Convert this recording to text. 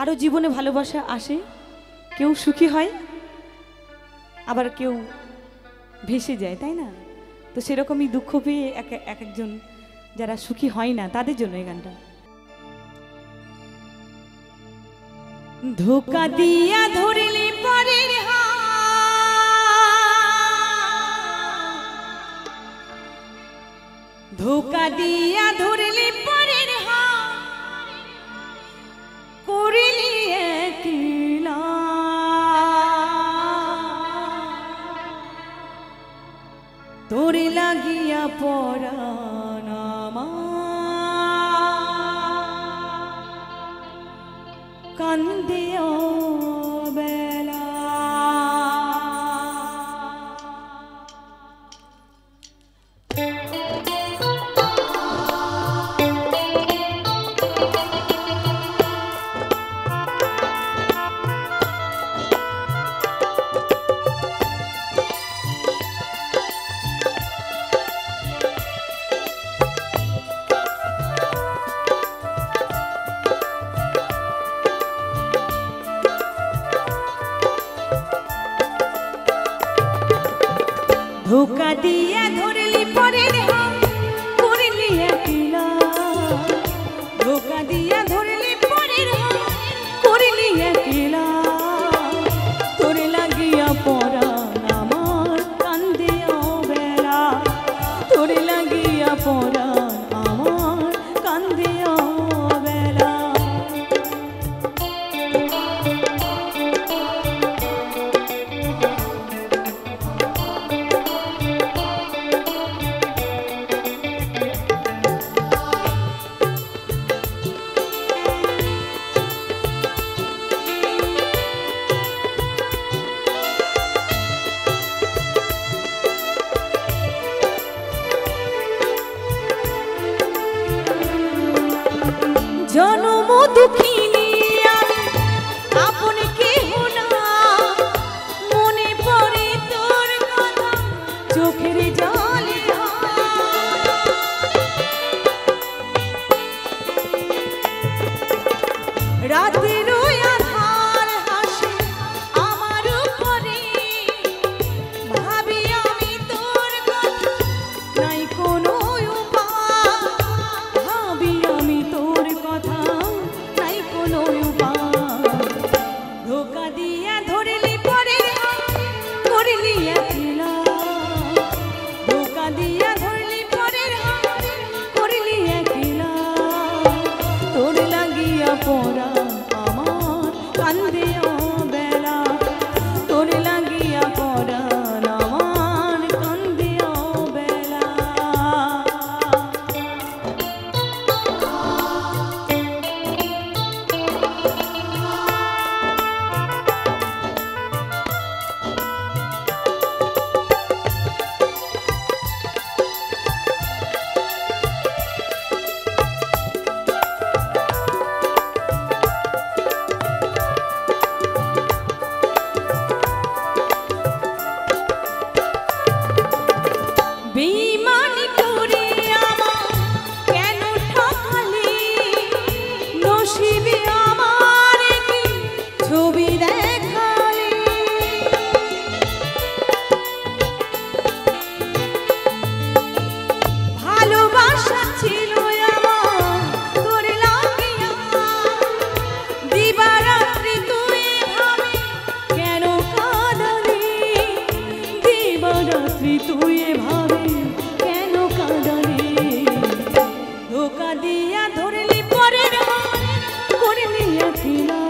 কারো জীবনে ভালোবাসা আসে, কেউ সুখী হয়, আবার কেউ ভেসে যায়, তাই না? তো সেরকমই দুঃখ পেয়ে একজন যারা সুখী হয় না তাদের জন্য এই গানটা। ধোকা দিয়া ধরিলে পরের ধোকা দিয়া ধরিলে পরের করিলি একলা তোরে লাগিয়া পরাণ কান্দে বেলা। ধোকা দিয়া ধরলি পরের করিলি একলা ধোকা দিয়া ধরলি পরের করিলি একলা তোরে লাগিয়া পরাণ আমার কান্দে বেলা তোরে লাগিয়া পরাণ আমার কান্দে বেলা। জনম দুঃখিনী আপন কেহ না মনে পড়ে তোর কথা চোখের জলে রাতের আধার হাসে আমার উপরে ভাবি আমি তোর কথা নাই কোনো উপায় ভাবি আমি তোর কথা নাই কোনো উপায়। ধোকা দিয়া ধরলি পরের করলি একলা ধোকা দিয়া ধরলি পরের করলি একলা তোর লাগিয়া পরাণ আমার কান্দে বেলা তোর লাগিয়া পরাণ আমার কান্দে বেলা। বেঈমানি করে আমার কেন ঠকালি নসিবে আমার কি ছবি দেখালি ভালোবাসা ছিল আমার তোর লাগিয়া দিবারাত্রি তুই ভাবে কেন কাঁদালি দিবারাত্রি তুই ভাবে কেন কাঁদালি। ধোকা দিয়া ধরলি পরের করলি একলা